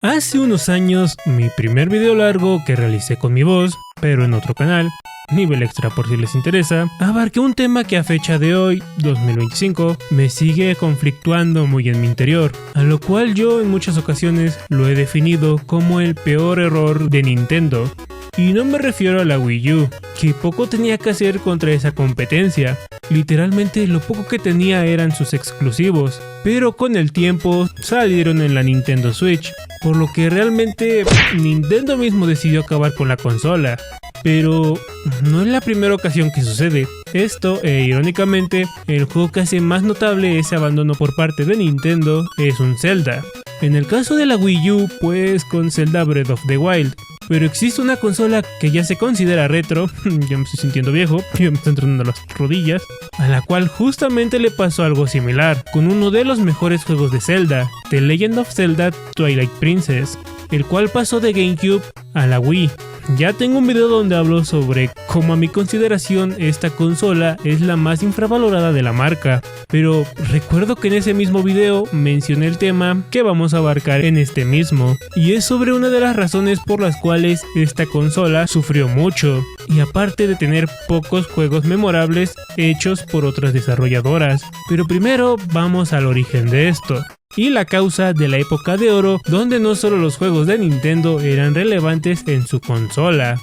Hace unos años, mi primer video largo que realicé con mi voz, pero en otro canal, nivel extra por si les interesa, abarqué un tema que a fecha de hoy, 2025, me sigue conflictuando muy en mi interior, a lo cual yo en muchas ocasiones lo he definido como el peor error de Nintendo. Y no me refiero a la Wii U, que poco tenía que hacer contra esa competencia. Literalmente lo poco que tenía eran sus exclusivos, pero con el tiempo salieron en la Nintendo Switch, por lo que realmente Nintendo mismo decidió acabar con la consola. Pero no es la primera ocasión que sucede. Esto, irónicamente, el juego que hace más notable ese abandono por parte de Nintendo es un Zelda. En el caso de la Wii U, pues con Zelda Breath of the Wild. Pero existe una consola que ya se considera retro, ya me estoy sintiendo viejo, ya me están entrando las rodillas, a la cual justamente le pasó algo similar, con uno de los mejores juegos de Zelda, The Legend of Zelda Twilight Princess, el cual pasó de GameCube a la Wii. Ya tengo un video donde hablo sobre cómo a mi consideración esta consola es la más infravalorada de la marca, pero recuerdo que en ese mismo video mencioné el tema que vamos a abarcar en este mismo, y es sobre una de las razones por las cuales esta consola sufrió mucho, y aparte de tener pocos juegos memorables hechos por otras desarrolladoras. Pero primero vamos al origen de esto y la causa de la época de oro, donde no solo los juegos de Nintendo eran relevantes en su consola.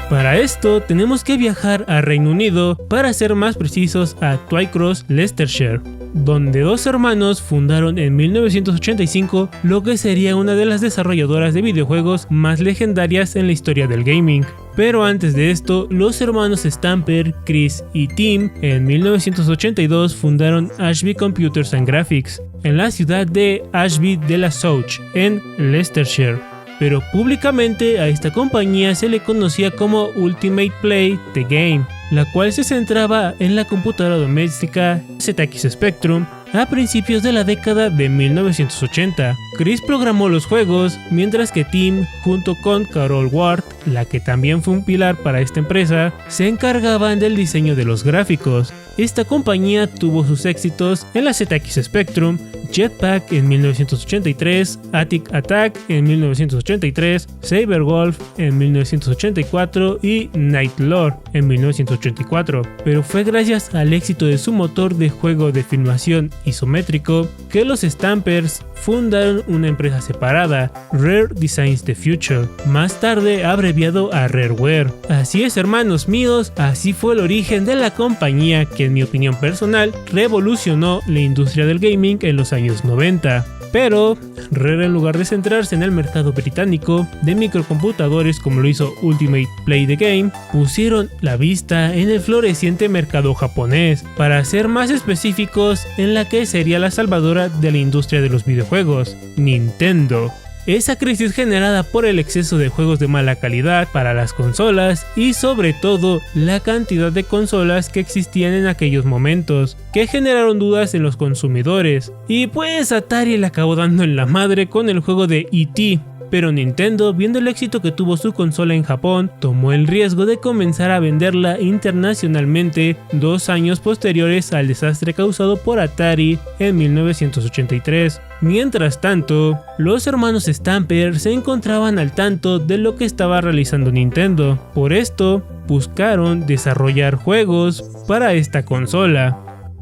Para esto tenemos que viajar a Reino Unido, para ser más precisos a Twycross, Leicestershire, donde dos hermanos fundaron en 1985 lo que sería una de las desarrolladoras de videojuegos más legendarias en la historia del gaming. Pero antes de esto, los hermanos Stamper, Chris y Tim, en 1982 fundaron Ashby Computers and Graphics, en la ciudad de Ashby de la Zouch, en Leicestershire. Pero públicamente a esta compañía se le conocía como Ultimate Play The Game, la cual se centraba en la computadora doméstica ZX Spectrum a principios de la década de 1980. Chris programó los juegos, mientras que Tim, junto con Carol Ward, la que también fue un pilar para esta empresa, se encargaban del diseño de los gráficos. Esta compañía tuvo sus éxitos en la ZX Spectrum, Jetpack en 1983, Attic Attack en 1983, Saber Wolf en 1984 y Night Lord en 1984, pero fue gracias al éxito de su motor de juego de filmación isométrico que los Stampers fundaron una empresa separada, Rare Designs The Future, más tarde abreviado a Rareware. Así es, hermanos míos, así fue el origen de la compañía que, en mi opinión personal, revolucionó la industria del gaming en los años 90. Pero Rare, en lugar de centrarse en el mercado británico de microcomputadores como lo hizo Ultimate Play The Game, pusieron la vista en el floreciente mercado japonés, para ser más específicos en la que sería la salvadora de la industria de los videojuegos, Nintendo. Esa crisis generada por el exceso de juegos de mala calidad para las consolas y sobre todo la cantidad de consolas que existían en aquellos momentos, que generaron dudas en los consumidores, y pues Atari le acabó dando en la madre con el juego de E.T. Pero Nintendo, viendo el éxito que tuvo su consola en Japón, tomó el riesgo de comenzar a venderla internacionalmente 2 años posteriores al desastre causado por Atari en 1983. Mientras tanto, los hermanos Stamper se encontraban al tanto de lo que estaba realizando Nintendo. Por esto, buscaron desarrollar juegos para esta consola.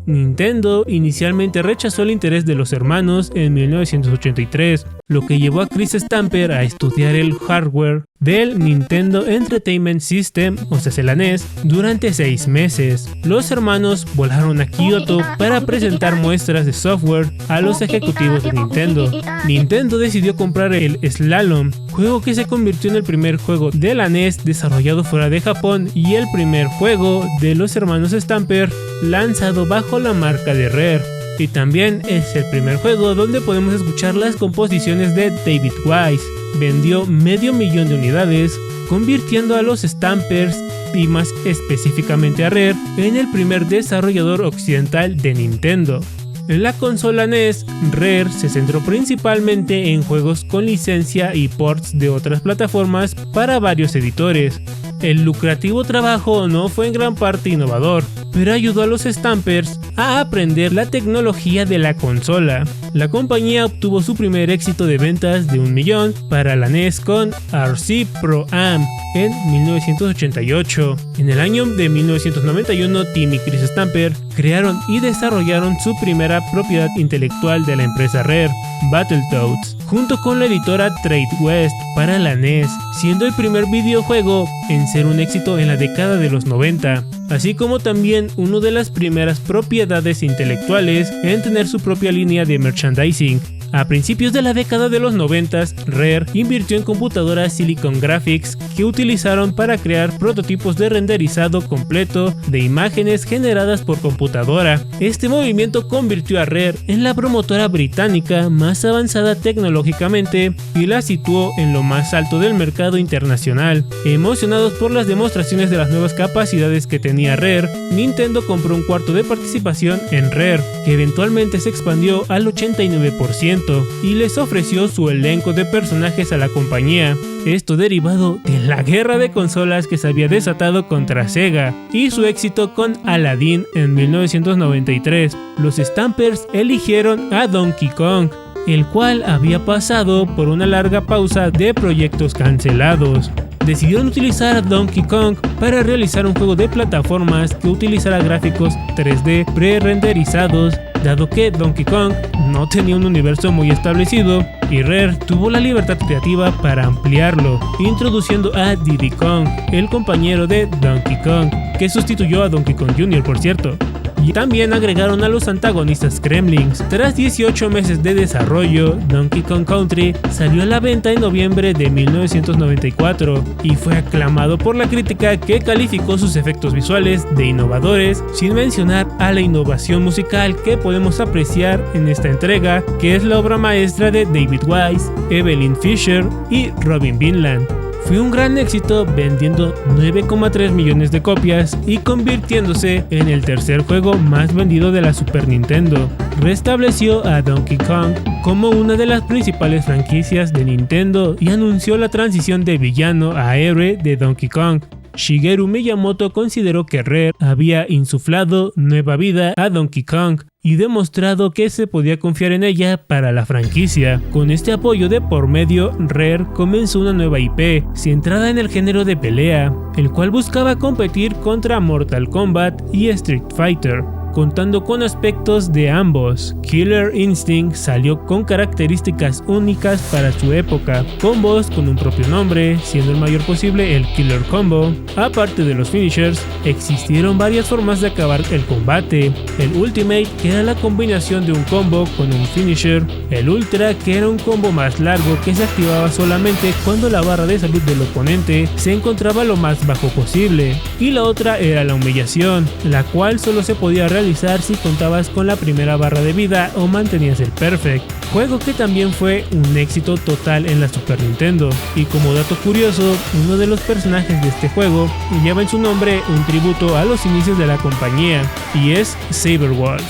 Nintendo inicialmente rechazó el interés de los hermanos en 1983, lo que llevó a Chris Stamper a estudiar el hardware del Nintendo Entertainment System, o sea, la NES, durante 6 meses. Los hermanos volaron a Kyoto para presentar muestras de software a los ejecutivos de Nintendo. Nintendo decidió comprar el Slalom, juego que se convirtió en el primer juego de la NES desarrollado fuera de Japón y el primer juego de los hermanos Stamper lanzado bajo la marca de Rare. Y también es el primer juego donde podemos escuchar las composiciones de David Wise. Vendió 500,000 de unidades, convirtiendo a los Stampers y más específicamente a Rare en el primer desarrollador occidental de Nintendo. En la consola NES, Rare se centró principalmente en juegos con licencia y ports de otras plataformas para varios editores. El lucrativo trabajo no fue en gran parte innovador, pero ayudó a los Stampers a aprender la tecnología de la consola. La compañía obtuvo su primer éxito de ventas de 1 millón para la NES con RC Pro-Am en 1988. En el año de 1991, Tim y Chris Stamper crearon y desarrollaron su primera propiedad intelectual de la empresa Rare, Battletoads, junto con la editora Tradewest para la NES, siendo el primer videojuego en ser un éxito en la década de los 90, así como también una de las primeras propiedades intelectuales en tener su propia línea de merchandising. A principios de la década de los 90, Rare invirtió en computadoras Silicon Graphics que utilizaron para crear prototipos de renderizado completo de imágenes generadas por computadora. Este movimiento convirtió a Rare en la promotora británica más avanzada tecnológicamente y la situó en lo más alto del mercado internacional. Emocionados por las demostraciones de las nuevas capacidades que tenía Rare, Nintendo compró un cuarto de participación en Rare, que eventualmente se expandió al 89%. Y les ofreció su elenco de personajes a la compañía, esto derivado de la guerra de consolas que se había desatado contra Sega y su éxito con Aladdin en 1993. Los Stampers eligieron a Donkey Kong, el cual había pasado por una larga pausa de proyectos cancelados. Decidieron utilizar a Donkey Kong para realizar un juego de plataformas que utilizara gráficos 3D pre-renderizados, dado que Donkey Kong no tenía un universo muy establecido y Rare tuvo la libertad creativa para ampliarlo, introduciendo a Diddy Kong, el compañero de Donkey Kong, que sustituyó a Donkey Kong Jr., por cierto. Y también agregaron a los antagonistas Kremlings. Tras 18 meses de desarrollo, Donkey Kong Country salió a la venta en noviembre de 1994 y fue aclamado por la crítica, que calificó sus efectos visuales de innovadores, sin mencionar a la innovación musical que podemos apreciar en esta entrega, que es la obra maestra de David Wise, Evelyn Fisher y Robin Vinland. Fue un gran éxito, vendiendo 9,3 millones de copias y convirtiéndose en el tercer juego más vendido de la Super Nintendo. Restableció a Donkey Kong como una de las principales franquicias de Nintendo y anunció la transición de villano a héroe de Donkey Kong. Shigeru Miyamoto consideró que Rare había insuflado nueva vida a Donkey Kong y demostrado que se podía confiar en ella para la franquicia. Con este apoyo de por medio, Rare comenzó una nueva IP centrada en el género de pelea, el cual buscaba competir contra Mortal Kombat y Street Fighter, contando con aspectos de ambos. Killer Instinct salió con características únicas para su época, combos con un propio nombre, siendo el mayor posible el Killer Combo. Aparte de los finishers, existieron varias formas de acabar el combate: el Ultimate, que era la combinación de un combo con un finisher; el Ultra, que era un combo más largo que se activaba solamente cuando la barra de salud del oponente se encontraba lo más bajo posible; y la otra era la Humillación, la cual solo se podía realizar si contabas con la primera barra de vida o mantenías el Perfect, juego que también fue un éxito total en la Super Nintendo. Y como dato curioso, uno de los personajes de este juego lleva en su nombre un tributo a los inicios de la compañía, y es Saberwolf.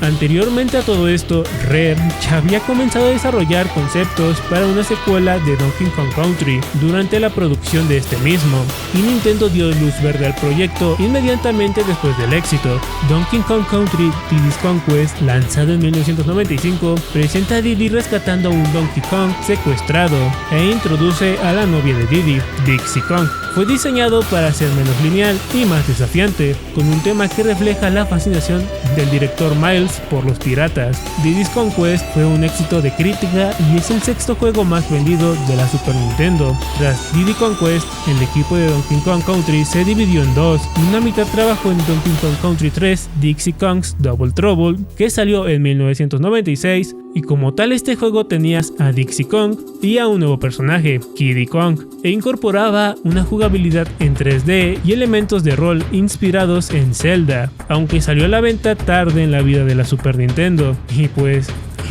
Anteriormente a todo esto, Rare ya había comenzado a desarrollar conceptos para una secuela de Donkey Kong Country durante la producción de este mismo, y Nintendo dio luz verde al proyecto inmediatamente después del éxito. Donkey Kong Country Diddy's Conquest, lanzado en 1995, presenta a Diddy rescatando a un Donkey Kong secuestrado e introduce a la novia de Diddy, Dixie Kong. Fue diseñado para ser menos lineal y más desafiante, con un tema que refleja la fascinación del director Miles por los piratas. Diddy's Conquest fue un éxito de crítica y es el sexto juego más vendido de la Super Nintendo. Tras Diddy Conquest, el equipo de Donkey Kong Country se dividió en dos. Una mitad trabajó en Donkey Kong Country 3, Dixie Kong's Double Trouble, que salió en 1996, y como tal este juego tenías a Dixie Kong y a un nuevo personaje, Kiddy Kong, e incorporaba una jugabilidad en 3D y elementos de rol inspirados en Zelda, aunque salió a la venta tarde en la vida de la Super Nintendo, y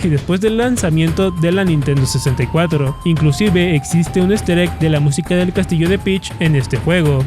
después del lanzamiento de la Nintendo 64. Inclusive existe un easter egg de la música del castillo de Peach en este juego.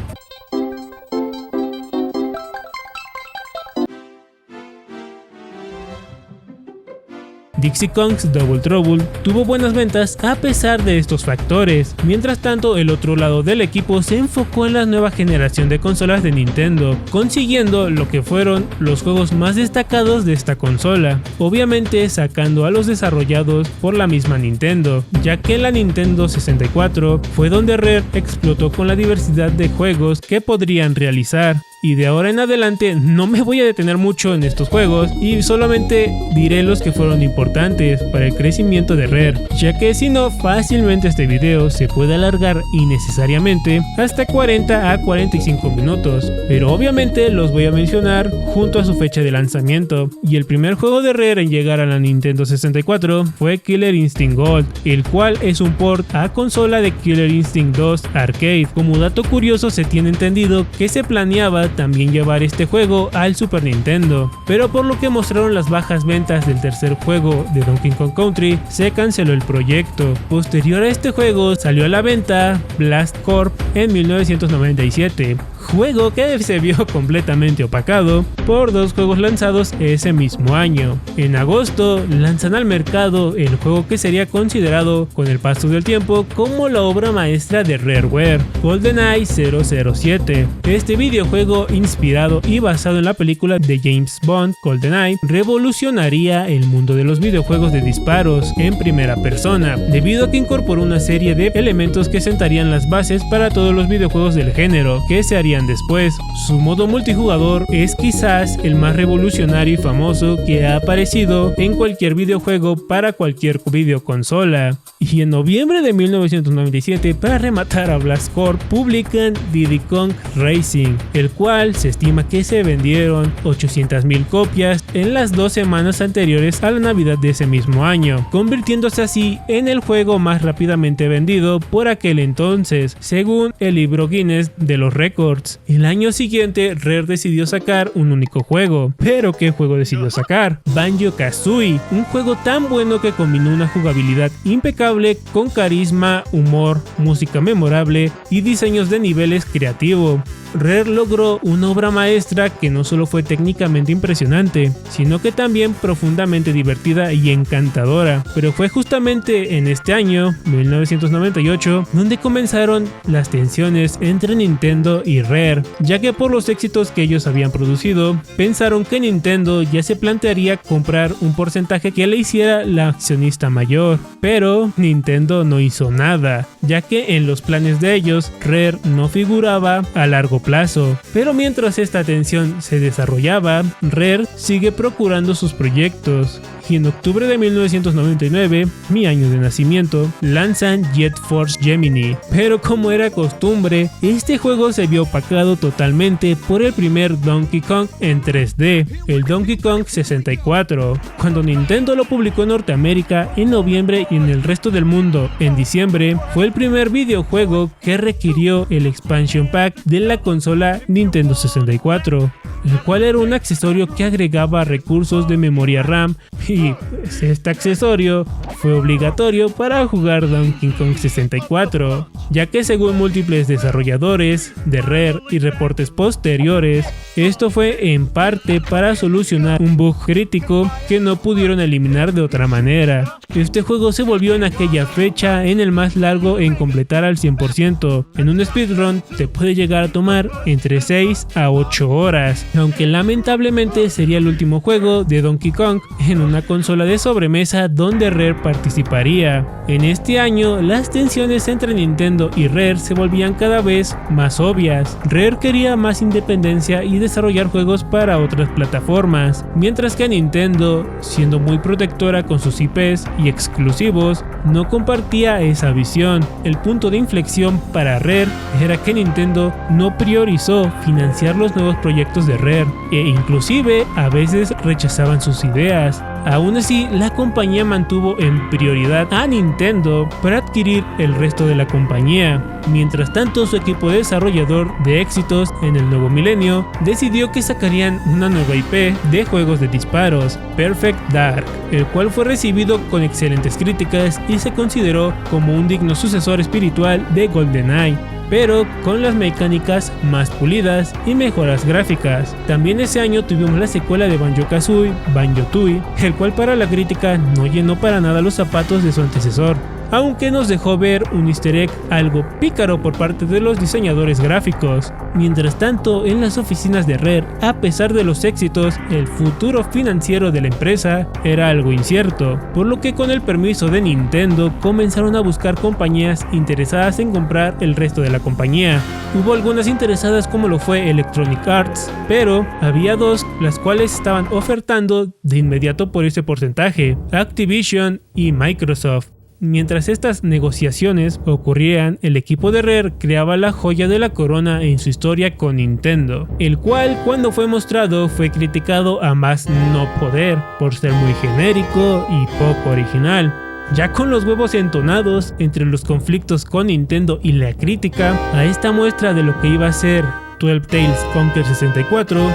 Dixie Kong's Double Trouble tuvo buenas ventas a pesar de estos factores. Mientras tanto, el otro lado del equipo se enfocó en la nueva generación de consolas de Nintendo, consiguiendo lo que fueron los juegos más destacados de esta consola, obviamente sacando a los desarrollados por la misma Nintendo, ya que en la Nintendo 64 fue donde Rare explotó con la diversidad de juegos que podrían realizar. Y de ahora en adelante no me voy a detener mucho en estos juegos y solamente diré los que fueron importantes para el crecimiento de Rare, ya que si no, fácilmente este video se puede alargar innecesariamente hasta 40 a 45 minutos, pero obviamente los voy a mencionar junto a su fecha de lanzamiento. Y el primer juego de Rare en llegar a la Nintendo 64 fue Killer Instinct Gold, el cual es un port a consola de Killer Instinct 2 Arcade. Como dato curioso, se tiene entendido que se planeaba también llevar este juego al Super Nintendo, pero por lo que mostraron las bajas ventas del tercer juego de Donkey Kong Country, se canceló el proyecto. Posterior a este juego salió a la venta Blast Corp en 1997, juego que se vio completamente opacado por dos juegos lanzados ese mismo año. En agosto lanzan al mercado el juego que sería considerado con el paso del tiempo como la obra maestra de Rareware, GoldenEye 007. Este videojuego, inspirado y basado en la película de James Bond GoldenEye, revolucionaría el mundo de los videojuegos de disparos en primera persona, debido a que incorporó una serie de elementos que sentarían las bases para todos los videojuegos del género que se harían después. Su modo multijugador es quizás el más revolucionario y famoso que ha aparecido en cualquier videojuego para cualquier videoconsola. Y en noviembre de 1997, para rematar a Blast Corp, publican Diddy Kong Racing, el cual se estima que se vendieron 800,000 copias en las 2 semanas anteriores a la Navidad de ese mismo año, convirtiéndose así en el juego más rápidamente vendido por aquel entonces, según el libro Guinness de los récords. El año siguiente, Rare decidió sacar un único juego. ¿Pero qué juego decidió sacar? Banjo-Kazooie, un juego tan bueno que combinó una jugabilidad impecable con carisma, humor, música memorable y diseños de niveles creativos. Rare logró una obra maestra que no solo fue técnicamente impresionante, sino que también profundamente divertida y encantadora. Pero fue justamente en este año, 1998, donde comenzaron las tensiones entre Nintendo y Rare, ya que por los éxitos que ellos habían producido, pensaron que Nintendo ya se plantearía comprar un porcentaje que le hiciera la accionista mayor. Pero Nintendo no hizo nada, ya que en los planes de ellos, Rare no figuraba a largo plazo. Pero mientras esta tensión se desarrollaba, Rare sigue procurando sus proyectos. Y en octubre de 1999, mi año de nacimiento, lanzan Jet Force Gemini. Pero como era costumbre, este juego se vio opacado totalmente por el primer Donkey Kong en 3D, el Donkey Kong 64. Cuando Nintendo lo publicó en Norteamérica en noviembre y en el resto del mundo en diciembre, fue el primer videojuego que requirió el Expansion Pack de la consola Nintendo 64, el cual era un accesorio que agregaba recursos de memoria RAM, y pues este accesorio fue obligatorio para jugar Donkey Kong 64, ya que según múltiples desarrolladores de Rare y reportes posteriores, esto fue en parte para solucionar un bug crítico que no pudieron eliminar de otra manera. Este juego se volvió en aquella fecha en el más largo en completar al 100%. En un speedrun te puede llegar a tomar entre 6 a 8 horas, aunque lamentablemente sería el último juego de Donkey Kong en una consola de sobremesa donde Rare participaría. En este año, las tensiones entre Nintendo y Rare se volvían cada vez más obvias. Rare quería más independencia y desarrollar juegos para otras plataformas, mientras que Nintendo, siendo muy protectora con sus IPs y exclusivos, no compartía esa visión. El punto de inflexión para Rare era que Nintendo no priorizó financiar los nuevos proyectos de Rare e inclusive a veces rechazaban sus ideas. Aún así, la compañía mantuvo en prioridad a Nintendo para adquirir el resto de la compañía. Mientras tanto, su equipo desarrollador de éxitos en el nuevo milenio decidió que sacarían una nueva IP de juegos de disparos, Perfect Dark, el cual fue recibido con excelentes críticas y se consideró como un digno sucesor espiritual de GoldenEye. pero con las mecánicas más pulidas y mejoras gráficas. También ese año tuvimos la secuela de Banjo-Kazooie, Banjo-Tooie, el cual para la crítica no llenó para nada los zapatos de su antecesor, aunque nos dejó ver un easter egg algo pícaro por parte de los diseñadores gráficos. Mientras tanto, en las oficinas de Rare, a pesar de los éxitos, el futuro financiero de la empresa era algo incierto, por lo que con el permiso de Nintendo comenzaron a buscar compañías interesadas en comprar el resto de la compañía. Hubo algunas interesadas como lo fue Electronic Arts, pero había dos las cuales estaban ofertando de inmediato por ese porcentaje: Activision y Microsoft. Mientras estas negociaciones ocurrían, el equipo de Rare creaba la joya de la corona en su historia con Nintendo, el cual cuando fue mostrado fue criticado a más no poder por ser muy genérico y poco original. Ya con los huevos entonados entre los conflictos con Nintendo y la crítica a esta muestra de lo que iba a ser 12 Tales Conquer 64,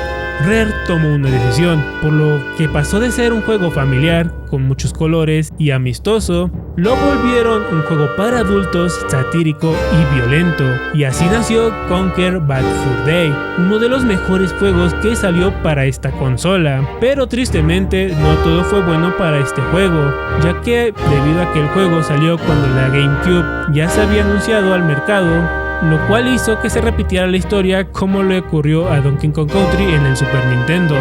Rare tomó una decisión, por lo que pasó de ser un juego familiar, con muchos colores y amistoso, lo volvieron un juego para adultos, satírico y violento, y así nació Conquer Bad Fur Day, uno de los mejores juegos que salió para esta consola. Pero tristemente no todo fue bueno para este juego, ya que debido a que el juego salió cuando la GameCube ya se había anunciado al mercado, lo cual hizo que se repitiera la historia como le ocurrió a Donkey Kong Country en el Super Nintendo,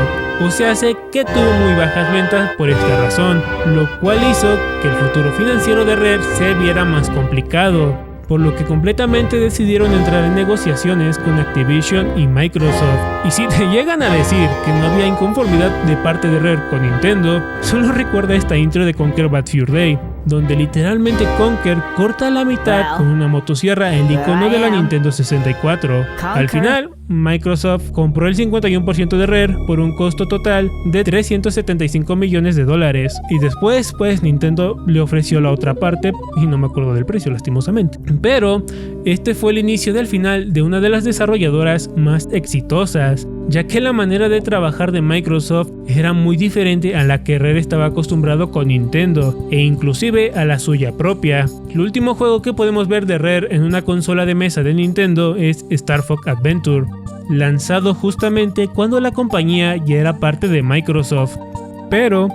o sea, que tuvo muy bajas ventas por esta razón, lo cual hizo que el futuro financiero de Rare se viera más complicado, por lo que completamente decidieron entrar en negociaciones con Activision y Microsoft. Y si te llegan a decir que no había inconformidad de parte de Rare con Nintendo, solo recuerda esta intro de Conquer Bad Fur Day, donde literalmente Conquer corta la mitad con una motosierra el icono de la Nintendo 64. Al final, Microsoft compró el 51% de Rare por un costo total de $375 millones, y después pues Nintendo le ofreció la otra parte y no me acuerdo del precio lastimosamente. Pero este fue el inicio del final de una de las desarrolladoras más exitosas, ya que la manera de trabajar de Microsoft era muy diferente a la que Rare estaba acostumbrado con Nintendo, e inclusive a la suya propia. El último juego que podemos ver de Rare en una consola de mesa de Nintendo es Star Fox Adventure, lanzado justamente cuando la compañía ya era parte de Microsoft. Pero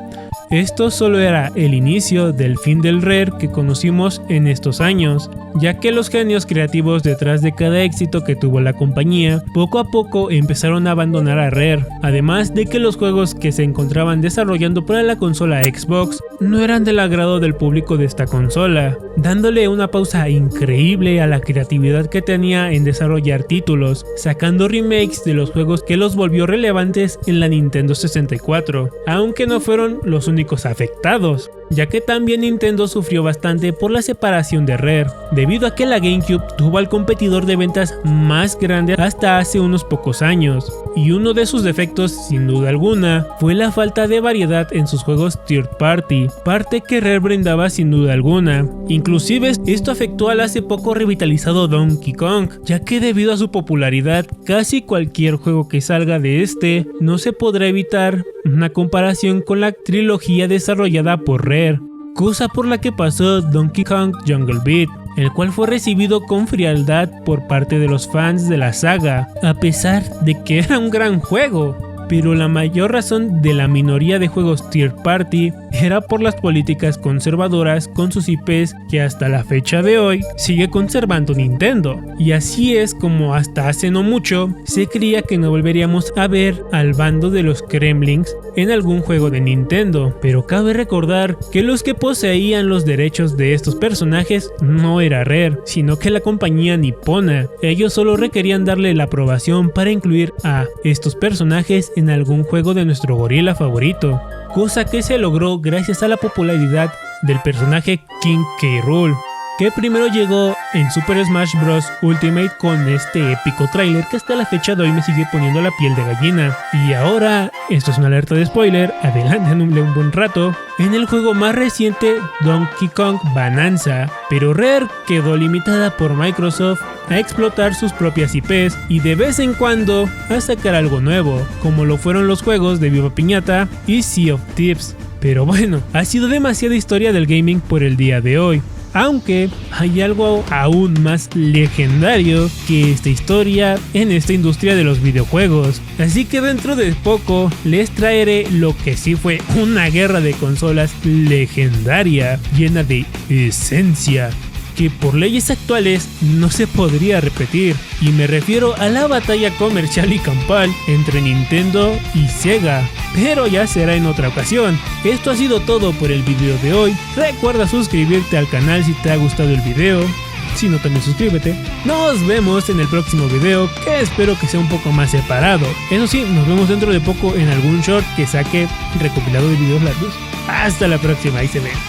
esto solo era el inicio del fin del Rare que conocimos en estos años, ya que los genios creativos detrás de cada éxito que tuvo la compañía poco a poco empezaron a abandonar a Rare, además de que los juegos que se encontraban desarrollando para la consola Xbox no eran del agrado del público de esta consola, dándole una pausa increíble a la creatividad que tenía en desarrollar títulos, sacando remakes de los juegos que los volvió relevantes en la Nintendo 64, aunque no fueron los únicos afectados, ya que también Nintendo sufrió bastante por la separación de Rare, debido a que la GameCube tuvo al competidor de ventas más grande hasta hace unos pocos años, y uno de sus defectos sin duda alguna fue la falta de variedad en sus juegos third party, parte que Rare brindaba sin duda alguna. Inclusive esto afectó al hace poco revitalizado Donkey Kong, ya que debido a su popularidad casi cualquier juego que salga de este no se podrá evitar una comparación con la trilogía desarrollada por Rare, cosa por la que pasó Donkey Kong Jungle Beat, el cual fue recibido con frialdad por parte de los fans de la saga, a pesar de que era un gran juego. Pero la mayor razón de la minoría de juegos third party era por las políticas conservadoras con sus IPs que hasta la fecha de hoy sigue conservando Nintendo. Y así es como hasta hace no mucho se creía que no volveríamos a ver al bando de los Kremlings en algún juego de Nintendo. Pero cabe recordar que los que poseían los derechos de estos personajes no era Rare, sino que la compañía nipona. Ellos solo requerían darle la aprobación para incluir a estos personajes en algún juego de nuestro gorila favorito, cosa que se logró gracias a la popularidad del personaje King K. Rool, que primero llegó en Super Smash Bros. Ultimate con este épico tráiler que hasta la fecha de hoy me sigue poniendo la piel de gallina. Y ahora, esto es una alerta de spoiler, adelántenle un buen rato, en el juego más reciente Donkey Kong Bonanza, pero Rare quedó limitada por Microsoft a explotar sus propias IPs y de vez en cuando a sacar algo nuevo, como lo fueron los juegos de Viva Piñata y Sea of Thieves. Pero bueno, ha sido demasiada historia del gaming por el día de hoy. aunque hay algo aún más legendario que esta historia en esta industria de los videojuegos. Así que dentro de poco les traeré lo que sí fue una guerra de consolas legendaria, llena de esencia, que por leyes actuales no se podría repetir, y me refiero a la batalla comercial y campal entre Nintendo y Sega, pero ya será en otra ocasión. Esto ha sido todo por el video de hoy. Recuerda suscribirte al canal si te ha gustado el video, si no también suscríbete. Nos vemos en el próximo video, que espero que sea un poco más separado. Eso sí, nos vemos dentro de poco en algún short que saque recopilado de videos largos. Hasta la próxima, ahí se ven.